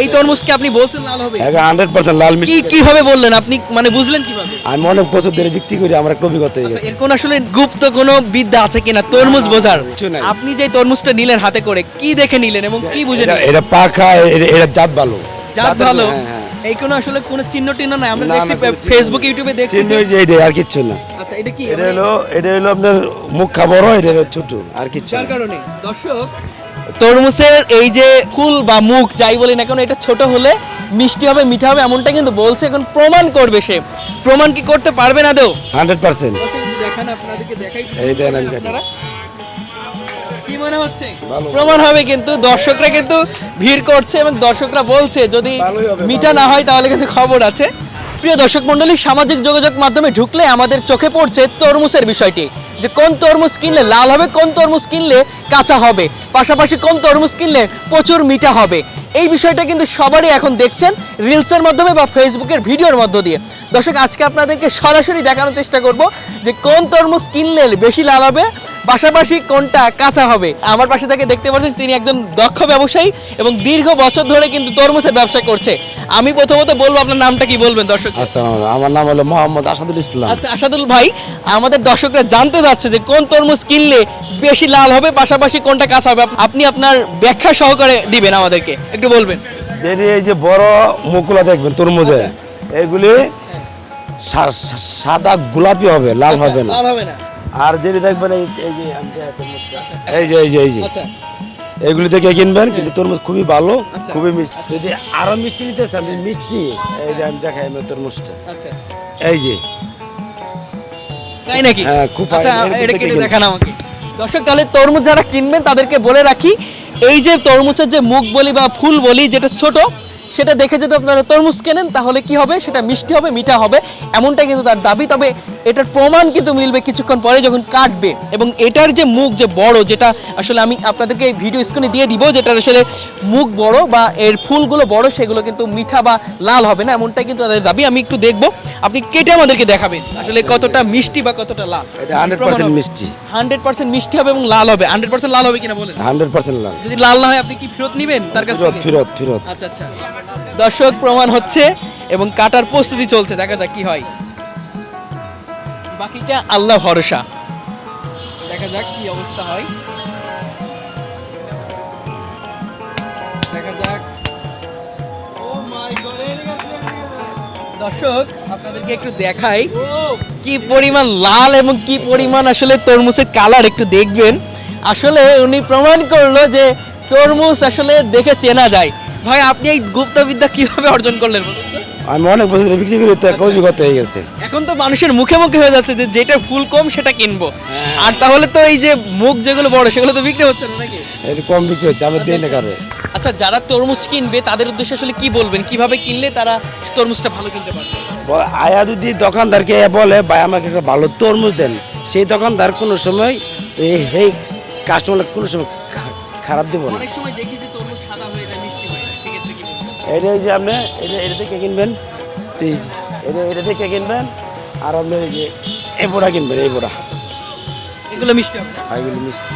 এই তরমুজকে আপনি বলছেন লাল হবে? 100% লাল মিষ্টি। কিভাবে বললেন আপনি, মানে বুঝলেন কিভাবে? আমি অনেক বছর ধরে বিক্রি করি, আমার একটা অভিজ্ঞতা হয়ে গেছে। এর কোন আসলে গুপ্ত কোনো বিদ্যা আছে কিনা তরমুজ বোঝার? কিছু নাই। আপনি যে তরমুজটা নিলেন হাতে করে, কি দেখে নিলেন এবং কি বুঝে নিলেন? এটা পাকা, এটা জাত ভালো। জাত ভালো? হ্যাঁ। এই কোনো আসলে কোনো চিহ্ন টিহ্ন নাই? আমরা না, দেখছি না, কোনো চিহ্ন ফেসবুক নেই। ইউটিউবে দেখছি চিহ্ন যে- ওই যে এটা, আর কিচ্ছু না। আচ্ছা এটা কি? এটা হলো আপনার মুখ বড়, এটা হলো ছোট, আর কিচ্ছু যার না। কারণে দর্শক, তরমুজের এই যে ফুল বা মুখ যাই বলি না কেন, এটা ছোট হলে মিষ্টি হবে, মিঠা হবে, এমনটা কিন্তু বলছে। এখন প্রমাণ করবে সে। প্রমাণ কি করতে পারবে না দেও? 100%। দর্শক একটু দেখান, আপনাদেরকে দেখাই। এই দেন আমি কাটি। আপনারা কি মনে হচ্ছে? ভালো। প্রমাণ হবে কিন্তু, দর্শকরা কিন্তু ভিড় করছে এবং দর্শকরা বলছে যদি ভালোই হবে, মিঠা না হয় তাহলে কিন্তু খবর আছে। প্রিয় দর্শক মণ্ডলী, সামাজিক যোগাযোগ মাধ্যমে ঢুকলে আমাদের চোখে পড়ছে তরমুজের বিষয়টি, যে কোন তরমুজ কিনলে লাল হবে, কোন তরমুজ কিনলে কাঁচা হবে, পাশাপাশি কোন তরমুজ কিনলে প্রচুর মিঠা হবে। এই বিষয়টা কিন্তু সবারই এখন দেখছেন রিলসের মাধ্যমে বা ফেসবুকের ভিডিওর মধ্য দিয়ে। দর্শক আজকে আপনাদেরকে সরাসরি দেখানোর চেষ্টা করব যে কোন তরমুজ কিনলে বেশি লাল হবে, পাশাপাশি কোনটা কাঁচা হবে। আমার পাশে থেকে দেখতে পাচ্ছেন তিনি একজন দক্ষ ব্যবসায়ী এবং দীর্ঘ বছর ধরে কিন্তু তরমুজের ব্যবসা করছে। আমি প্রথমত বলবো আপনার নামটা কি বলবেন দর্শক? আচ্ছা, আমার নাম হলো মোহাম্মদ আসাদুল ইসলাম। আচ্ছা আসাদুল ভাই, আমাদের দর্শকরা জানতে যাচ্ছে যে কোন তরমুজ কিনলে বেশি লাল হবে, পাশাপাশি কোনটা কাঁচা হবে। আপনি আপনার ব্যাখ্যা সহকারে দিবেন আমাদেরকে, একটু বলবেন। যেটি এই যে বড় মুখগুলো দেখবেন তরমুজের, এগুলি সাদা গোলাপি হবে, লাল হবে না। লাল হবে না। আর যেটি দেখবেন এই যে এই যে আচ্ছা এগুলি থেকে কিনবেন, কিন্তু তরমুজ খুবই ভালো, আচ্ছা। খুবই মিষ্টি। যদি আরো মিষ্টি নিতে চান, মিষ্টি, এই যে আমি দেখাই আমার তরমুজটা, আচ্ছা, এই যে। তাই নাকি? হ্যাঁ, খুব আচ্ছা, ভালো। এরকম এটা থেকে কেটে কিনবেন। দেখান আমাকে। দর্শক তাহলে তরমুজ যারা কিনবেন তাদেরকে বলে রাখি, এই যে তরমুজের যে মুখ বলি বা ফুল বলি যেটা ছোট, সেটা দেখে যদি আপনারা তরমুজ কেনেন তাহলে কি হবে, সেটা মিষ্টি হবে, মিঠা হবে, এমনটা কিন্তু তার দাবি। তবে এটার প্রমাণ কিন্তু মিলবে কিছুক্ষণ পরে যখন কাটবে। এবং এটার যে মুখ যে বড়, যেটা আসলে আমি আপনাদেরকে এই ভিডিও স্ক্রিনে দিয়ে দিব, যেটার আসলে মুখ বড় বা এর ফুলগুলো বড়, সেগুলো কিন্তু মিঠা বা লাল হবে না, এমনটাই কিন্তু তাদের দাবি। আমি একটু দেখবো, আপনি কেটে আমাদেরকে দেখাবেন আসলে কতটা মিষ্টি বা কতটা লাল। এটা 100% মিষ্টি। 100% মিষ্টি হবে এবং লাল হবে। 100% লাল হবে কিনা বলেন? 100% লাল। যদি লাল না হয় আপনি কি ফেরত নেবেন তার কাছ থেকে? ফেরত। আচ্ছা আচ্ছা, দর্শক প্রমাণ হচ্ছে এবং কাটার প্রস্তুতি চলছে, দেখা যাক কি হয়। বাকিটা আল্লাহ ভরসা, দেখা যাক কি অবস্থা হয়, দেখা যাক। Oh my God, দর্শক আপনাদেরকে একটু দেখাই কি পরিমাণ লাল এবং কি পরিমাণ আসলে তরমুজের কালার, একটু দেখবেন। আসলে উনি প্রমাণ করলো যে তরমুজ আসলে দেখে চেনা যায়। ভাই আপনি এই গুপ্তবিদ্যা কিভাবে অর্জন করলেন বলুন তো? আমি অনেক বছর ধরে বিক্রি করি, তো একটা অভিজ্ঞতা হয়ে গেছে। এখন তো মানুষের মুখে মুখে হয়ে যাচ্ছে যে যেটা ফুল কম সেটা কিনবো, আর তাহলে তো এই যে মুখ যেগুলো বড় সেগুলো তো বিক্রি হচ্ছে না নাকি? এটা কম বিক্রি হচ্ছে, আমি দিই না কারো। আচ্ছা, যারা তরমুজ কিনবে তাদের উদ্দেশ্যে আসলে কি বলবেন, কিভাবে কিনলে তারা তরমুজটা ভালো কিনতে পারবে? আয়া যদি দোকানদারকে বলে ভাই আমাকে একটা ভালো তরমুজ দেন, সেই দোকানদার কোনো সময় এই কাস্টমার কোনো সময় খারাপ দেবো না। অনেক সময় দেখি যে তরমুজ সাদা হয়ে যায়, মিষ্টি হয়ে যায়, সেক্ষেত্রে কি বলবেন? এটা এই যে আপনি এটা থেকে কিনবেন, এটা থেকে কিনবেন, আর আপনি এই যে এই বোড়া কিনবেন, এই বোড়া, এগুলো মিষ্টি হবে না? এগুলি মিষ্টি।